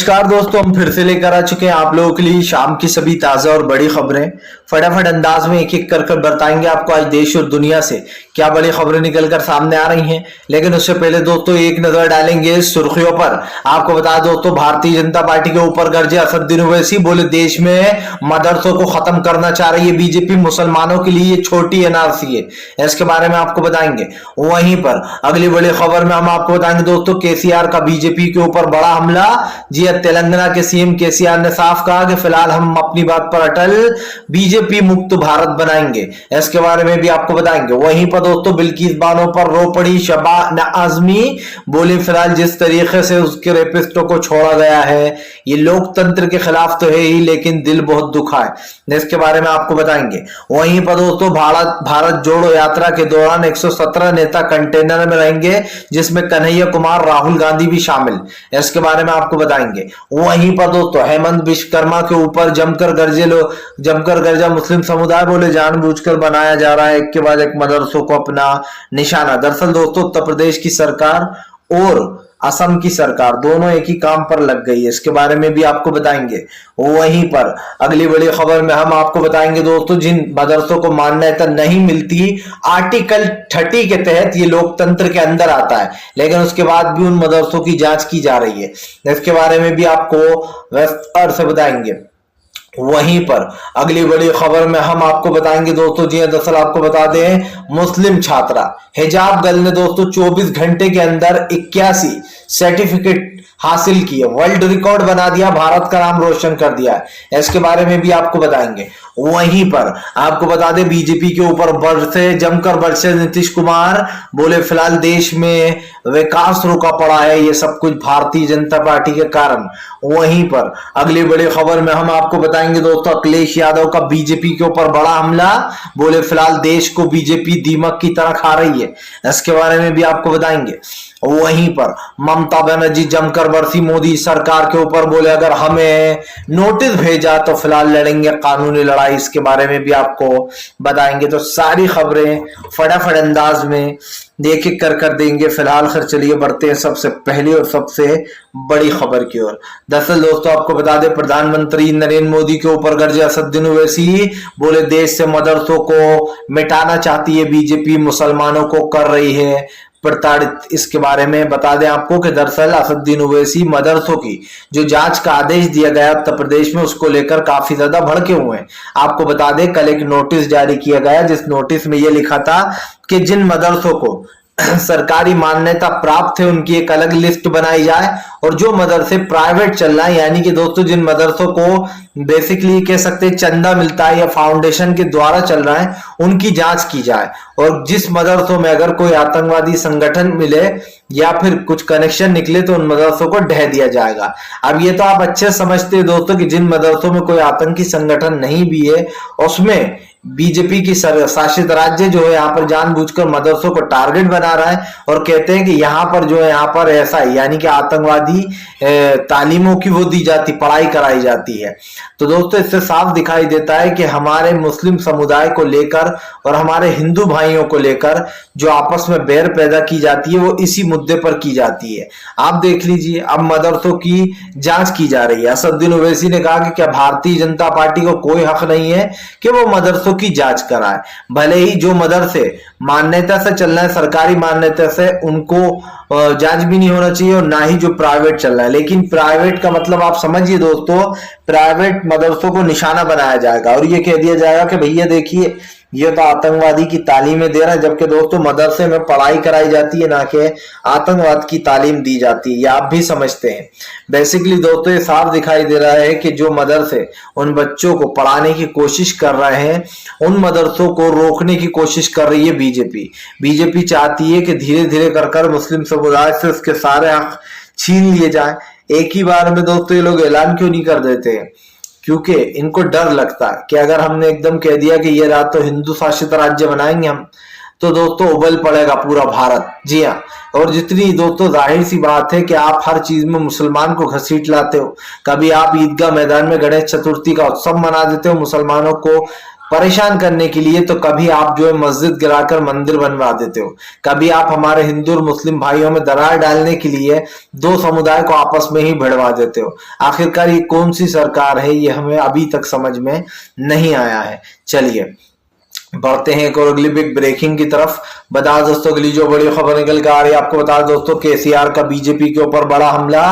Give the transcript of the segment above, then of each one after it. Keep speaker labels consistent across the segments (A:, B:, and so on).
A: नमस्कार दोस्तों, हम फिर से लेकर आ चुके हैं आप लोगों के लिए शाम की सभी ताजा और बड़ी खबरें। फटाफट अंदाज में एक एक कर बताएंगे आपको आज देश और दुनिया से क्या बड़ी खबरें निकलकर सामने आ रही हैं। लेकिन उससे पहले दोस्तों एक नजर डालेंगे सुर्खियों पर। आपको बता दो दोस्तों, भारतीय जनता पार्टी के ऊपर गरजे असदुद्दीन ओवैसी, बोले देश में मदरसों को खत्म करना चाह रही है बीजेपी, मुसलमानों के लिए ये छोटी एनआरसी है। इसके बारे में आपको बताएंगे। वहीं पर अगली बड़ी खबर में हम आपको बताएंगे दोस्तों, केसीआर का बीजेपी के ऊपर बड़ा हमला। जी तेलंगाना के सीएम केसीआर ने साफ कहा कि फिलहाल हम अपनी बात पर अटल, बीजेपी मुक्त भारत बनाएंगे। इसके बारे में भी आपको बताएंगे। वहीं पर दोस्तों बिल्किस बानो पर रो पड़ी शबाना आजमी, बोली फिलहाल जिस तरीके से उसके रेपिस्टों को छोड़ा गया है ये लोकतंत्र के खिलाफ तो है ही, लेकिन दिल बहुत दुखा है। इसके बारे में आपको बताएंगे। वहीं पर दोस्तों भारत जोड़ो यात्रा के दौरान 117 नेता कंटेनर में रहेंगे, जिसमें कन्हैया कुमार, राहुल गांधी भी शामिल। इसके बारे में आपको बताएंगे। वहीं पर दोस्तों हेमंत विश्वकर्मा के ऊपर जमकर गरजा मुस्लिम समुदाय, बोले जानबूझकर बनाया जा रहा है एक के बाद एक मदरसों को अपना निशाना। दरअसल दोस्तों उत्तर प्रदेश की सरकार और असम की सरकार दोनों एक ही काम पर लग गई है। इसके बारे में भी आपको बताएंगे। वहीं पर अगली बड़ी खबर में हम आपको बताएंगे दोस्तों, जिन मदरसों को मान्यता नहीं मिलती आर्टिकल 30 के तहत, ये लोकतंत्र के अंदर आता है, लेकिन उसके बाद भी उन मदरसों की जांच की जा रही है। इसके बारे में भी आपको विस्तार से बताएंगे। वहीं पर अगली बड़ी खबर में हम आपको बताएंगे दोस्तों, जी दरअसल आपको बता दें, मुस्लिम छात्रा हिजाब गर्ल ने दोस्तों 24 घंटे के अंदर 81 सर्टिफिकेट हासिल किए, वर्ल्ड रिकॉर्ड बना दिया, भारत का नाम रोशन कर दिया है। इसके बारे में भी आपको बताएंगे। वहीं पर आपको बता दें, बीजेपी के ऊपर जमकर बरसे नीतीश कुमार, बोले फिलहाल देश में विकास रुका पड़ा है, ये सब कुछ भारतीय जनता पार्टी के कारण। वहीं पर अगली बड़ी खबर में हम आपको बताएंगे दोस्तों, अखिलेश यादव का बीजेपी के ऊपर बड़ा हमला, बोले फिलहाल देश को बीजेपी दीमक की तरह खा रही है। इसके बारे में भी आपको बताएंगे। वहीं पर ममता बनर्जी जमकर बरसी मोदी सरकार के ऊपर, बोले अगर हमें नोटिस भेजा तो फिलहाल लड़ेंगे कानूनी लड़ाई। इसके बारे में भी आपको बताएंगे। तो सारी खबरें फटाफट अंदाज में एक एक कर देंगे। फिलहाल खैर चलिए बढ़ते हैं सबसे पहली और सबसे बड़ी खबर की ओर। दरअसल दोस्तों आपको बता दें, प्रधानमंत्री नरेंद्र मोदी के ऊपर गरजे असदुद्दीन ओवैसी, बोले देश से मदरसों को मिटाना चाहती है बीजेपी, मुसलमानों को कर रही है प्रताड़ित। इसके बारे में बता दें आपको कि दरअसल असदुद्दीन ओवैसी मदरसों की जो जांच का आदेश दिया गया उत्तर प्रदेश में, उसको लेकर काफी ज्यादा भड़के हुए हैं। आपको बता दें कल एक नोटिस जारी किया गया, जिस नोटिस में यह लिखा था कि जिन मदरसों को सरकारी मान्यता प्राप्त है उनकी एक अलग लिस्ट बनाई जाए, और जो मदरसे प्राइवेट चल रहा है, यानी कि दोस्तों जिन मदरसों को बेसिकली कह सकते हैं चंदा मिलता है या फाउंडेशन के द्वारा चल रहा है, उनकी जांच की जाए। और जिस मदरसों में अगर कोई आतंकवादी संगठन मिले या फिर कुछ कनेक्शन निकले तो उन मदरसों को ढह दिया जाएगा। अब ये तो आप अच्छे समझते हैं दोस्तों कि जिन मदरसों में कोई आतंकी संगठन नहीं भी है, उसमें बीजेपी की शासित राज्य जो है यहाँ पर जानबूझकर मदरसों को टारगेट बना रहा है और कहते हैं कि यहाँ पर जो है यहाँ पर ऐसा है, यानी कि आतंकवादी तालीमों की वो दी जाती, पढ़ाई कराई जाती है। तो दोस्तों इससे साफ दिखाई देता है कि हमारे मुस्लिम समुदाय को लेकर और हमारे हिंदू भाइयों को लेकर जो आपस में बैर पैदा की जाती है वो इसी मुद्दे पर की जाती है। आप देख लीजिए, अब मदरसों की जांच की जा रही है। असदुद्दीन ओवैसी ने कहा कि क्या भारतीय जनता पार्टी को कोई हक नहीं है कि वो मदरसों की जांच कराए। भले ही जो मदरसे मान्यता से चल रहे हैं, सरकारी मान्यता से, उनको जांच भी नहीं होना चाहिए, और ना ही जो प्राइवेट चल रहा है। लेकिन प्राइवेट का मतलब आप समझिए दोस्तों, प्राइवेट मदरसों को निशाना बनाया जाएगा और ये कह दिया जाएगा कि भैया देखिए ये तो आतंकवादी की तालीमें दे रहा है, जबकि दोस्तों मदरसे में पढ़ाई कराई जाती है, ना कि आतंकवाद की तालीम दी जाती है। ये आप भी समझते हैं। बेसिकली दोस्तों ये साफ दिखाई दे रहा है कि जो मदरसे उन बच्चों को पढ़ाने की कोशिश कर रहे हैं, उन मदरसों को रोकने की कोशिश कर रही है बीजेपी। बीजेपी चाहती है कि धीरे धीरे कर मुस्लिम समुदाय से उसके सारे हक छीन लिए जाए। एक ही बार में दोस्तों ये लोग ऐलान क्यों नहीं कर देते हैं? क्योंकि इनको डर लगता है कि अगर हमने एकदम कह दिया कि ये रात तो हिंदू शासित राज्य बनाएंगे हम, तो दोस्तों उबल पड़ेगा पूरा भारत। जी हाँ, और जितनी दोस्तों जाहिर सी बात है कि आप हर चीज में मुसलमान को घसीट लाते हो। कभी आप ईदगाह मैदान में गणेश चतुर्थी का उत्सव मना देते हो, मुसलमानों को परेशान करने के लिए। तो कभी आप जो है मस्जिद गिराकर मंदिर बनवा देते हो, कभी आप हमारे हिंदू और मुस्लिम भाइयों में दरार डालने के लिए दो समुदाय को आपस में ही भिड़वा देते हो। आखिरकार ये कौन सी सरकार है, ये हमें अभी तक समझ में नहीं आया है। चलिए बढ़ते हैं एक और अगली बिग ब्रेकिंग की तरफ। बता दोस्तों अगली जो बड़ी खबर निकल के आ रही है, आपको बता दोस्तों केसीआर का बीजेपी के ऊपर बड़ा हमला।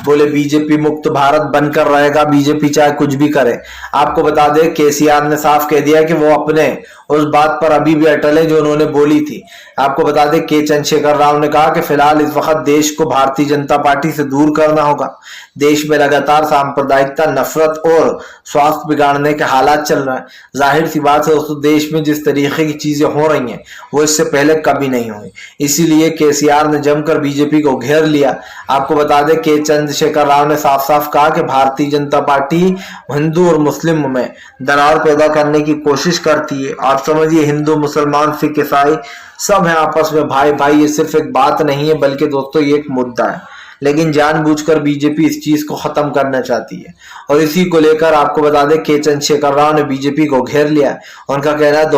A: बोले बीजेपी मुक्त भारत बनकर रहेगा, बीजेपी चाहे कुछ भी करे। आपको बता दें केसीआर ने साफ कह दिया कि वो अपने उस बात पर अभी भी अटल है जो उन्होंने बोली थी। आपको बता दें के चंद्रशेखर राव ने कहा कि फिलहाल इस वक्त देश को भारतीय जनता पार्टी से दूर करना होगा। देश में लगातार सांप्रदायिकता, नफरत और स्वास्थ्य बिगाड़ने के हालात चल रहे हैं। जाहिर सी बात है दोस्तों, देश में जिस तरीके की चीजें हो रही हैं वो इससे पहले कभी नहीं हुई। इसीलिए केसीआर ने जमकर बीजेपी को घेर लिया। आपको बता दें के चंद्रशेखर राव ने साफ साफ कहा कि भारतीय जनता पार्टी हिंदू और मुस्लिम में दरार पैदा करने की कोशिश करती है। आप समझिए हिंदू, मुसलमान, सिख, ईसाई सब है आपस में भाई भाई। ये सिर्फ एक बात नहीं है बल्कि दोस्तों ये एक मुद्दा है, लेकिन जानबूझकर बीजेपी इस चीज को खत्म करना चाहती है। और इसी को लेकर आपको बता दें के चंद्रशेखर राव ने बीजेपी को घेर लिया। उनका कहना है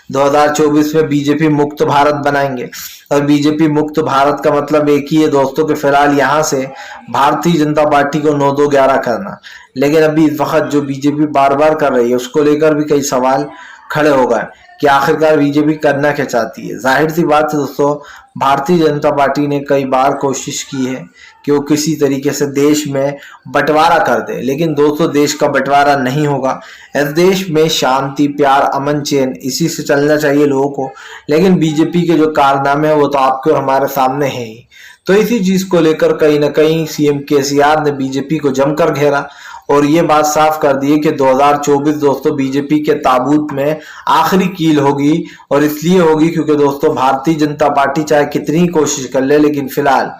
A: 2024 में बीजेपी मुक्त भारत बनाएंगे। और बीजेपी मुक्त भारत का मतलब एक ही है दोस्तों कि फिलहाल यहाँ से भारतीय जनता पार्टी को 9-2-11 करना। लेकिन अभी इस वक्त जो बीजेपी बार बार कर रही है उसको लेकर भी कई सवाल खड़े हो गए कि आखिरकार बीजेपी करना क्या चाहती है। जाहिर सी बात है दोस्तों, भारतीय जनता पार्टी ने कई बार कोशिश की है कि वो किसी तरीके से देश में बंटवारा कर दे, लेकिन दोस्तों देश का बंटवारा नहीं होगा। इस देश में शांति, प्यार, अमन, चैन इसी से चलना चाहिए लोगों को। लेकिन बीजेपी के जो कारनामे हैं वो तो आपके और हमारे सामने है ही। तो इसी चीज को लेकर कहीं ना कहीं सीएम केसीआर ने बीजेपी को जमकर घेरा और ये बात साफ कर दी कि 2024 दोस्तों बीजेपी के ताबूत में आखिरी कील होगी। और इसलिए होगी क्योंकि दोस्तों भारतीय जनता पार्टी चाहे कितनी ही कोशिश कर ले, लेकिन फिलहाल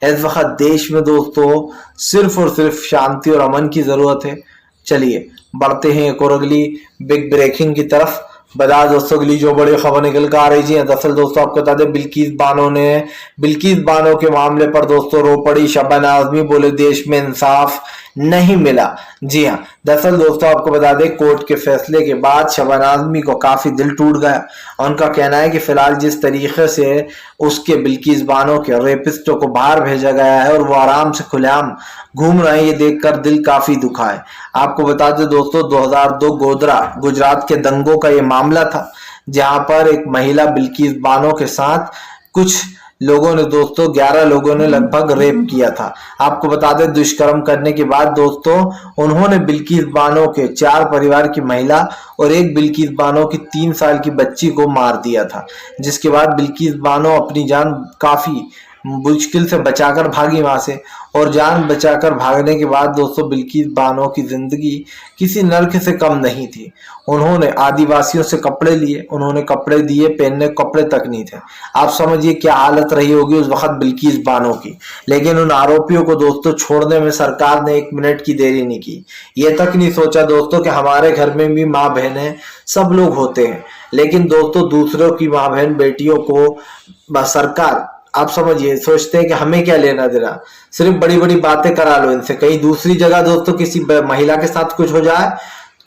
A: इस वक्त देश में दोस्तों सिर्फ और सिर्फ शांति और अमन की जरूरत है। चलिए बढ़ते हैं एक और अगली बिग ब्रेकिंग की तरफ। बता दोस्तों अगली जो बड़ी खबर निकल कर आ रही जी, दरअसल दोस्तों आपको बता दें बिल्किस बानो के मामले पर दोस्तों रो पड़ी शबाना आजमी। बोले देश में इंसाफ नहीं मिला। जी हाँ, दरअसल दोस्तों आपको बता दें कोर्ट के फैसले के बाद शबाना आजमी को काफी दिल टूट गया। उनका कहना है कि फिलहाल जिस तरीके से उसके बिल्किस बानो के रेपिस्टों को बाहर भेजा गया है और वो आराम से खुलेआम घूम रहे हैं, ये देखकर दिल काफी दुखा है। आपको बता दें दोस्तों 2002 गोधरा गुजरात के दंगों का ये मामला था, जहां पर एक महिला बिल्किस बानो के साथ कुछ लोगों ने दोस्तों 11 लोगों ने लगभग रेप किया था। आपको बता दें दुष्कर्म करने के बाद दोस्तों उन्होंने बिल्किस बानो के 4 परिवार की महिला और एक बिल्किस बानो की 3 साल की बच्ची को मार दिया था। जिसके बाद बिल्किस बानो अपनी जान काफी मुश्किल से बचाकर भागी वहां से। और जान बचाकर भागने के बाद दोस्तों बिल्किस बानो की जिंदगी किसी नर्क से कम नहीं थी। उन्होंने आदिवासियों से कपड़े लिए, उन्होंने कपड़े दिए, पहनने कपड़े तक नहीं थे। आप समझिए क्या हालत रही होगी उस वक्त बिल्किस बानो की। लेकिन उन आरोपियों को दोस्तों छोड़ने में सरकार ने 1 मिनट की देरी नहीं की। ये तक नहीं सोचा दोस्तों कि हमारे घर में भी माँ बहनें सब लोग होते हैं, लेकिन दोस्तों दूसरों की माँ बहन बेटियों को सरकार आप समझिए सोचते हैं कि हमें क्या लेना देना, सिर्फ बड़ी बड़ी बातें करा लो इनसे। कहीं दूसरी जगह दोस्तों किसी महिला के साथ कुछ हो जाए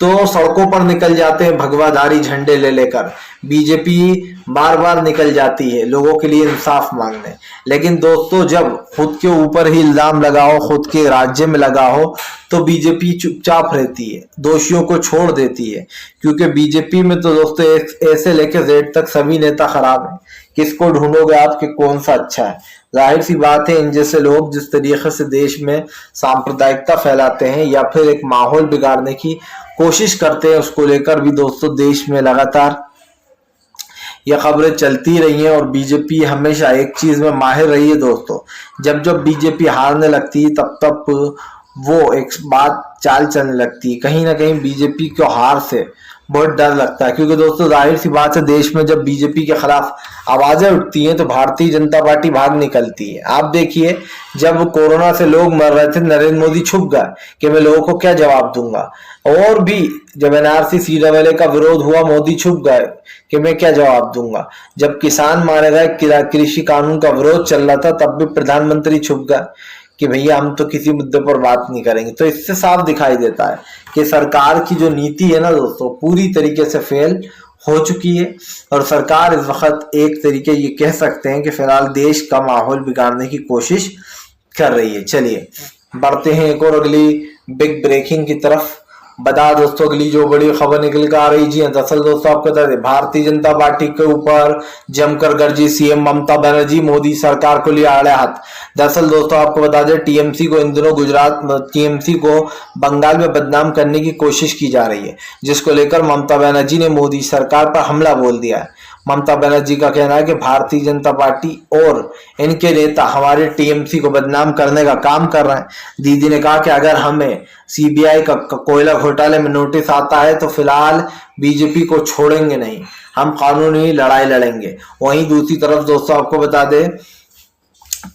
A: तो सड़कों पर निकल जाते हैं भगवाधारी झंडे ले लेकर। बीजेपी बार बार निकल जाती है लोगों के लिए इंसाफ मांगने, लेकिन दोस्तों जब खुद के ऊपर ही इल्जाम लगाओ, खुद के राज्य में लगाओ, तो बीजेपी चुपचाप रहती है, दोषियों को छोड़ देती है। क्योंकि बीजेपी में तो दोस्तों ऐसे लेके जेड तक सभी नेता खराब हैं। किसको ढूंढोगे आप कि कौन सा अच्छा है? जाहिर सी बात है इन जैसे लोग जिस तरीके से देश में सांप्रदायिकता फैलाते हैं या फिर एक माहौल बिगाड़ने की कोशिश करते हैं, उसको लेकर भी दोस्तों देश में लगातार ये खबरें चलती रही हैं। और बीजेपी हमेशा एक चीज में माहिर रही है दोस्तों, जब जब बीजेपी हारने लगती है तब तब वो एक बात चाल चलने लगती है। कहीं ना कहीं बीजेपी को हार से बहुत डर लगता है, क्योंकि दोस्तों जाहिर सी बात है देश में जब बीजेपी के खिलाफ आवाजें उठती हैं तो भारतीय जनता पार्टी भाग निकलती है। आप देखिए जब कोरोना से लोग मर रहे थे नरेंद्र मोदी छुप गए कि मैं लोगों को क्या जवाब दूंगा। और भी जब एनआरसी सीएए का विरोध हुआ मोदी छुप गए कि मैं क्या जवाब दूंगा। जब किसान मारे गए, कृषि कानून का विरोध चल रहा था, तब भी प्रधानमंत्री छुप गए कि भैया हम तो किसी मुद्दे पर बात नहीं करेंगे। तो इससे साफ दिखाई देता है कि सरकार की जो नीति है ना दोस्तों, पूरी तरीके से फेल हो चुकी है। और सरकार इस वक्त एक तरीके ये कह सकते हैं कि फिलहाल देश का माहौल बिगाड़ने की कोशिश कर रही है। चलिए बढ़ते हैं एक और अगली बिग ब्रेकिंग की तरफ। बता दोस्तों अगली जो बड़ी खबर निकल कर आ रही जी, दरअसल दोस्तों आपको बता दें, भारतीय जनता पार्टी के ऊपर जमकर गरजी सीएम ममता बनर्जी, मोदी सरकार को लिया आड़े हाथ। दरअसल दोस्तों आपको बता दें, टीएमसी को इन दिनों टीएमसी को बंगाल में बदनाम करने की कोशिश की जा रही है, जिसको लेकर ममता बनर्जी ने मोदी सरकार पर हमला बोल दिया है। ममता बनर्जी का कहना है कि भारतीय जनता पार्टी और इनके नेता हमारे टीएमसी को बदनाम करने का काम कर रहे हैं। दीदी ने कहा कि अगर हमें सीबीआई का कोयला घोटाले में नोटिस आता है तो फिलहाल बीजेपी को छोड़ेंगे नहीं, हम कानूनी लड़ाई लड़ेंगे। वहीं दूसरी तरफ दोस्तों आपको बता दें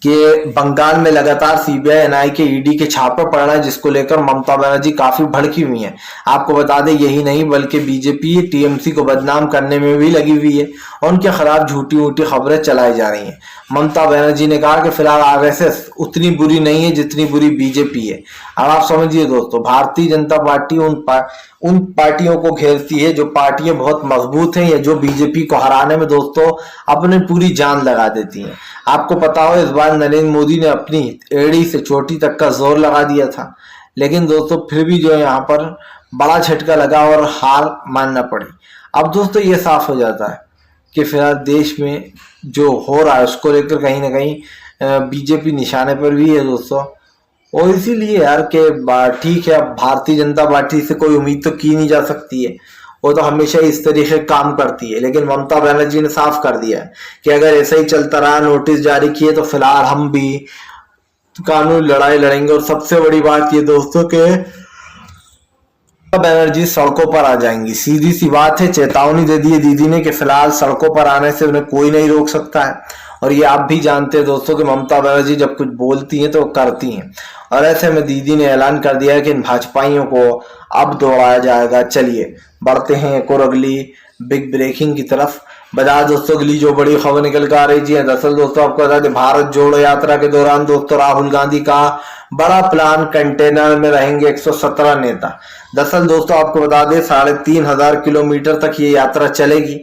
A: कि बंगाल में लगातार सीबीआई एनआई के ईडी के छापे पड़ रहे हैं, जिसको लेकर ममता बनर्जी काफी भड़की हुई हैं। आपको बता दें यही नहीं बल्कि बीजेपी टीएमसी को बदनाम करने में भी लगी हुई है और उनके खिलाफ झूठी झूठी खबरें चलाई जा रही हैं। ममता बनर्जी ने कहा कि फिलहाल आरएसएस उतनी बुरी नहीं है जितनी बुरी बीजेपी है। अब आप समझिए दोस्तों, भारतीय जनता पार्टी उन पार्टियों को घेरती है जो पार्टियां बहुत मजबूत हैं या जो बीजेपी को हराने में दोस्तों अपनी पूरी जान लगा देती हैं। आपको पता हो इस बार नरेंद्र मोदी ने अपनी एड़ी से चोटी तक का जोर लगा दिया था, लेकिन दोस्तों फिर भी जो यहाँ पर बड़ा झटका लगा और हार मानना पड़ी। अब दोस्तों ये साफ हो जाता है कि फिलहाल देश में जो हो रहा है उसको लेकर कहीं ना कहीं बीजेपी निशाने पर भी है दोस्तों। और इसीलिए यार के ठीक है, भारतीय जनता पार्टी से कोई उम्मीद तो की नहीं जा सकती है, वो तो हमेशा इस तरीके काम करती है। लेकिन ममता बनर्जी ने साफ कर दिया है कि अगर ऐसा ही चलता रहा, नोटिस जारी किए, तो फिलहाल हम भी कानूनी लड़ाई लड़ेंगे। और सबसे बड़ी बात ये दोस्तों के बनर्जी सड़कों पर आ जाएंगी। सीधी सी बात है, चेतावनी दे दी है दीदी ने कि फिलहाल सड़कों पर आने से उन्हें कोई नहीं रोक सकता है। और ये आप भी जानते हैं दोस्तों कि ममता बनर्जी जब कुछ बोलती हैं तो वो करती हैं, और ऐसे में दीदी ने ऐलान कर दिया है कि इन भाजपाइयों को अब दौड़ाया जाएगा। चलिए बढ़ते हैं एक और अगली बिग ब्रेकिंग की तरफ। बता दोस्तों अगली जो बड़ी खबर निकल कर आ रही है, दरअसल दोस्तों आपको बता दें, भारत जोड़ो यात्रा के दौरान दोस्तों राहुल गांधी का बड़ा प्लान, कंटेनर में रहेंगे 117 नेता। दरअसल दोस्तों आपको बता दें 3500 किलोमीटर तक ये यात्रा चलेगी।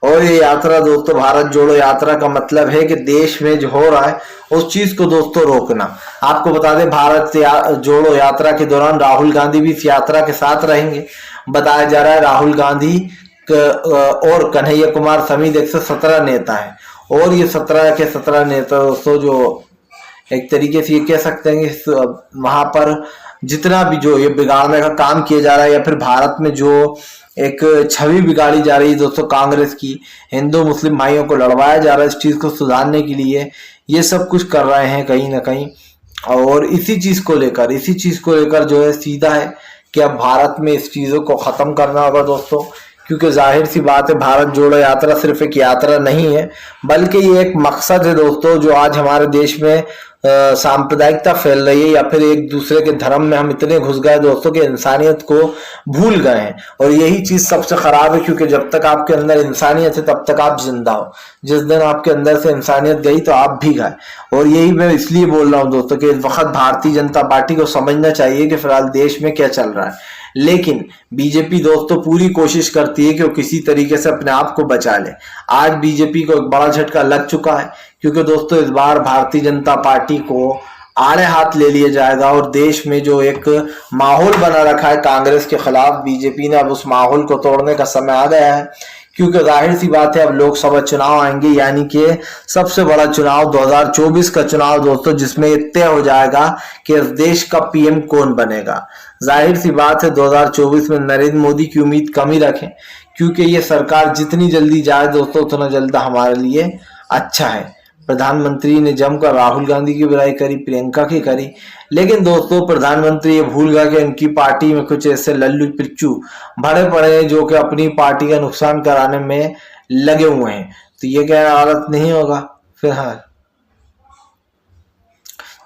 A: और ये यात्रा दोस्तों भारत जोड़ो यात्रा का मतलब है कि देश में जो हो रहा है उस चीज को दोस्तों रोकना। आपको बता दें भारत जोड़ो यात्रा के दौरान राहुल गांधी भी इस यात्रा के साथ रहेंगे। बताया जा रहा है राहुल गांधी और कन्हैया कुमार समेत 117 नेता हैं। और ये 17 के 17 नेता दोस्तों जो एक तरीके से ये कह सकते हैं कि वहां पर जितना भी जो ये बिगाड़ने का काम किया जा रहा है या फिर भारत में जो एक छवि बिगाड़ी जा रही है दोस्तों कांग्रेस की, हिंदू मुस्लिम भाइयों को लड़वाया जा रहा है, इस चीज को सुधारने के लिए ये सब कुछ कर रहे हैं कहीं ना कहीं। और इसी चीज को लेकर जो है सीधा है कि अब भारत में इस चीजों को खत्म करना होगा दोस्तों। क्योंकि जाहिर सी बात है भारत जोड़ो यात्रा सिर्फ एक यात्रा नहीं है, बल्कि ये एक मकसद है दोस्तों। जो आज हमारे देश में सांप्रदायिकता फैल रही है या फिर एक दूसरे के धर्म में हम इतने घुस गए दोस्तों कि इंसानियत को भूल गए हैं। और यही चीज सबसे खराब है, क्योंकि जब तक आपके अंदर इंसानियत है तब तक आप जिंदा हो। जिस दिन आपके अंदर से इंसानियत गई तो आप भी गए। और यही मैं इसलिए बोल रहा हूं दोस्तों कि इस वक्त भारतीय जनता पार्टी को समझना चाहिए कि फिलहाल देश में क्या चल रहा है। लेकिन बीजेपी दोस्तों पूरी कोशिश करती है कि वो किसी तरीके से अपने आप को बचा ले। आज बीजेपी को एक बड़ा झटका लग चुका है, क्योंकि दोस्तों इस बार भारतीय जनता पार्टी को आड़े हाथ ले लिया जाएगा। और देश में जो एक माहौल बना रखा है कांग्रेस के खिलाफ, बीजेपी ने अब उस माहौल को तोड़ने का समय आ गया है। क्योंकि जाहिर सी बात है अब लोकसभा चुनाव आएंगे, यानी कि सबसे बड़ा चुनाव 2024 का चुनाव दोस्तों, जिसमें तय हो जाएगा कि इस देश का पीएम कौन बनेगा। जाहिर सी बात है 2024 में नरेंद्र मोदी की उम्मीद कम ही रखें, क्योंकि ये सरकार जितनी जल्दी जाए दोस्तों उतना जल्द हमारे लिए अच्छा है। प्रधानमंत्री ने जमकर राहुल गांधी की बुराई करी, प्रियंका की करी, लेकिन दोस्तों प्रधानमंत्री ये भूल गया कि उनकी पार्टी में कुछ ऐसे लल्लू पिच्चू भरे पड़े हैं जो कि अपनी पार्टी का नुकसान कराने में लगे हुए हैं। तो ये कहना गलत नहीं होगा फिलहाल।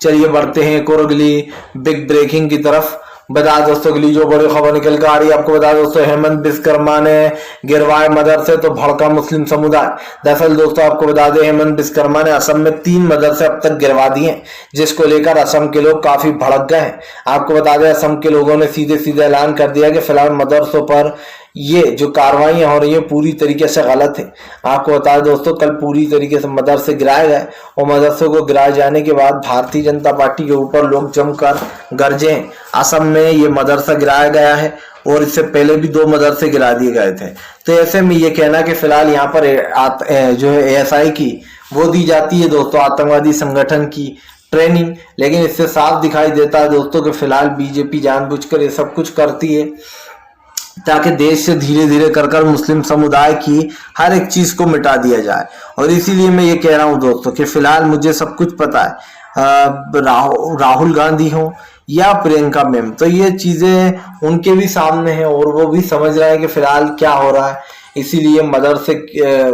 A: चलिए बढ़ते हैं एक और अगली बिग ब्रेकिंग की तरफ। बता दोस्तों अगली जो बड़ी खबर निकल कर आ रही है आपको बता दोस्तों, हेमंत विश्वकर्मा ने गिरवाए मदरसे तो भड़का मुस्लिम समुदाय। दरअसल दोस्तों आपको बता दें, हेमंत विश्वकर्मा ने असम में 3 मदरसे अब तक गिरवा दिए, जिसको लेकर असम के लोग काफी भड़क गए हैं। आपको बता दें, असम के लोगों ने सीधे सीधे ऐलान कर दिया कि फिलहाल मदरसों पर ये जो कार्रवाइयां हो रही है पूरी तरीके से गलत है। आपको बता दें दोस्तों, कल पूरी तरीके से मदरसे गिराए गए और मदरसों को गिराए जाने के बाद भारतीय जनता पार्टी के ऊपर लोग जमकर गरजे। असम में ये मदरसा गिराया गया है और इससे पहले भी 2 मदरसे गिरा दिए गए थे। तो ऐसे में ये कहना कि फिलहाल यहाँ पर जो है ASI की वो दी जाती है दोस्तों, आतंकवादी संगठन की ट्रेनिंग, लेकिन इससे साफ दिखाई देता है दोस्तों कि फिलहाल बीजेपी जानबूझकर ये सब कुछ करती है ताकि देश से धीरे धीरे कर मुस्लिम समुदाय की हर एक चीज को मिटा दिया जाए। और इसीलिए मैं ये कह रहा हूं दोस्तों कि फिलहाल मुझे सब कुछ पता है। राहुल गांधी हो या प्रियंका मैम, तो ये चीजें उनके भी सामने हैं और वो भी समझ रहे हैं कि फिलहाल क्या हो रहा है। इसीलिए मदरसे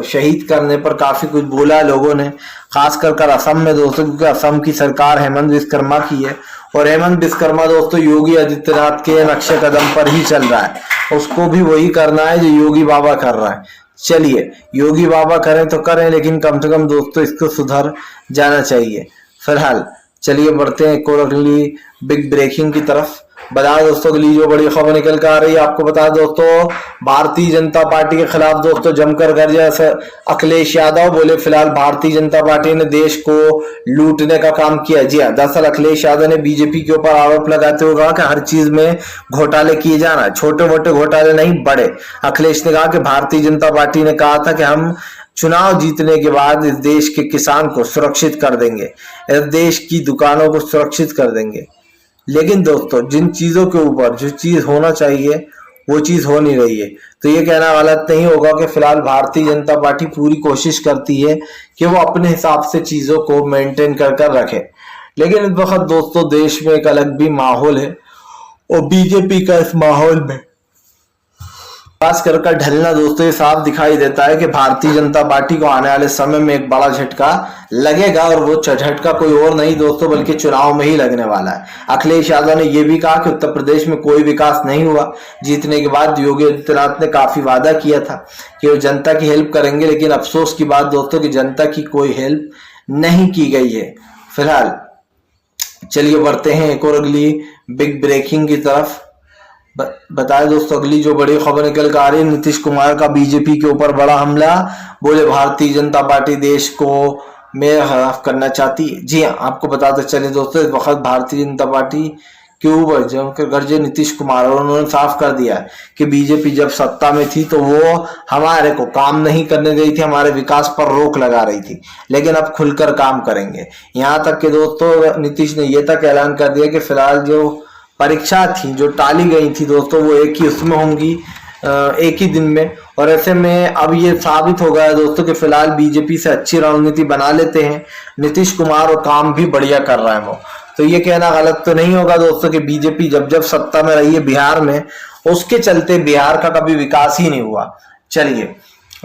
A: शहीद करने पर काफी कुछ बोला है लोगों ने, खास कर असम में दोस्तों, क्योंकि असम की सरकार हेमंत विश्वकर्मा की है और हेमंत विश्वकर्मा दोस्तों योगी आदित्यनाथ के नक्शे कदम पर ही चल रहा है। उसको भी वही करना है जो योगी बाबा कर रहा है। चलिए, योगी बाबा करें तो करें, लेकिन कम से कम दोस्तों इसको सुधर जाना चाहिए। फिलहाल चलिए बढ़ते हैं एक और अगली बिग ब्रेकिंग की तरफ। बता दोस्तों अगली जो बड़ी खबर निकल कर आ रही है आपको बता दोस्तों, भारतीय जनता पार्टी के खिलाफ दोस्तों जमकर गरजे अखिलेश यादव। बोले फिलहाल भारतीय जनता पार्टी ने देश को लूटने का काम किया। जी हाँ, दरअसल अखिलेश यादव ने बीजेपी के ऊपर आरोप लगाते हुए कहा कि हर चीज में घोटाले किए जाना, छोटे मोटे घोटाले नहीं बड़े। अखिलेश ने कहा कि भारतीय जनता पार्टी ने कहा था कि हम चुनाव जीतने के बाद इस देश के किसान को सुरक्षित कर देंगे, इस देश की दुकानों को सुरक्षित कर देंगे। लेकिन दोस्तों जिन चीजों के ऊपर जो चीज होना चाहिए वो चीज हो नहीं रही है। तो ये कहना गलत नहीं होगा कि फिलहाल भारतीय जनता पार्टी पूरी कोशिश करती है कि वो अपने हिसाब से चीजों को मेंटेन कर रखे। लेकिन इस वक्त दोस्तों देश में एक अलग भी माहौल है और बीजेपी का इस माहौल में खास कर ढलना दोस्तों ये साफ दिखाई देता है कि भारतीय जनता पार्टी को आने वाले समय में एक बड़ा झटका लगेगा और वो झटका कोई और नहीं दोस्तों बल्कि चुनाव में ही लगने वाला है। अखिलेश यादव ने यह भी कहा कि उत्तर प्रदेश में कोई विकास नहीं हुआ। जीतने के बाद योगी आदित्यनाथ ने काफी वादा किया था कि वो जनता की हेल्प करेंगे, लेकिन अफसोस की बात दोस्तों कि जनता की कोई हेल्प नहीं की गई है। फिलहाल चलिए बढ़ते हैं एक और अगली बिग ब्रेकिंग की तरफ। बताएं दोस्तों अगली जो बड़ी खबर निकल कर आ रही है, नीतीश कुमार का बीजेपी के ऊपर बड़ा हमला। बोले भारतीय जनता पार्टी देश को मेयर खराब करना चाहती है। जी हाँ, आपको बताते चले दोस्तों इस वक्त भारतीय जनता पार्टी के ऊपर जमकर गरजे नीतीश कुमार, और उन्होंने साफ कर दिया कि बीजेपी जब सत्ता में थी तो वो हमारे को काम नहीं करने देती थी, हमारे विकास पर रोक लगा रही थी, लेकिन अब खुलकर काम करेंगे। यहाँ तक कि दोस्तों नीतीश ने यह तक ऐलान कर दिया कि फिलहाल जो परीक्षा थी जो टाली गई थी दोस्तों वो एक ही उसमें होंगी, एक ही दिन में। और ऐसे में अब ये साबित हो गया है दोस्तों कि फिलहाल बीजेपी से अच्छी रणनीति बना लेते हैं नीतीश कुमार और काम भी बढ़िया कर रहा है वो। तो ये कहना गलत तो नहीं होगा दोस्तों कि बीजेपी जब जब सत्ता में रही है बिहार में, उसके चलते बिहार का कभी विकास ही नहीं हुआ। चलिए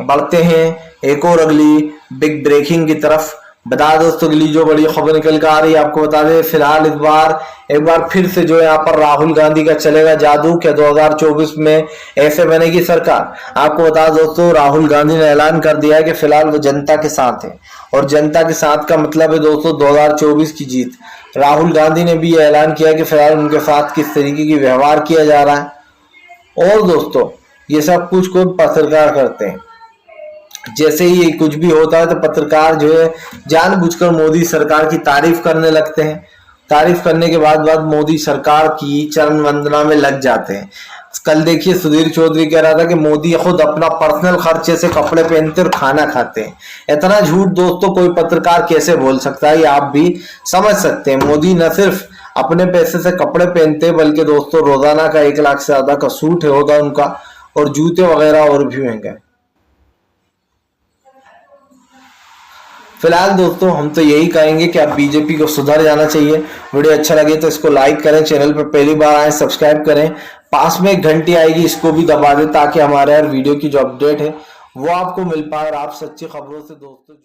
A: बढ़ते हैं एक और अगली बिग ब्रेकिंग की तरफ। बता दोस्तों अगली जो बड़ी खबर निकल कर आ रही है आपको बता दें, फिलहाल एक बार फिर से जो यहाँ पर राहुल गांधी का चलेगा जादू कि 2024 में ऐसे बनेगी सरकार। आपको बता दोस्तों राहुल गांधी ने ऐलान कर दिया है कि फिलहाल वो जनता के साथ है, और जनता के साथ का मतलब है दोस्तों 2024 की जीत। राहुल गांधी ने भी ऐलान किया कि फिलहाल उनके साथ किस तरीके की व्यवहार किया जा रहा है। और दोस्तों ये सब कुछ को पत्रकार करते हैं, जैसे ही कुछ भी होता है तो पत्रकार जो है जानबूझकर मोदी सरकार की तारीफ करने लगते हैं। तारीफ करने के बाद मोदी सरकार की चरण वंदना में लग जाते हैं। कल देखिए सुधीर चौधरी कह रहा था कि मोदी खुद अपना पर्सनल खर्चे से कपड़े पहनते और खाना खाते हैं। इतना झूठ दोस्तों कोई पत्रकार कैसे बोल सकता है, ये आप भी समझ सकते हैं। मोदी न सिर्फ अपने पैसे से कपड़े पहनते बल्कि दोस्तों रोजाना का 1 लाख से ज्यादा का सूट होता उनका, और जूते वगैरह और भी महंगे। फिलहाल दोस्तों हम तो यही कहेंगे कि अब बीजेपी को सुधर जाना चाहिए। वीडियो अच्छा लगे तो इसको लाइक करें, चैनल पर पहली बार आए सब्सक्राइब करें, पास में एक घंटी आएगी इसको भी दबा दें ताकि हमारे हर वीडियो की जो अपडेट है वो आपको मिल पाए और आप सच्ची खबरों से दोस्तों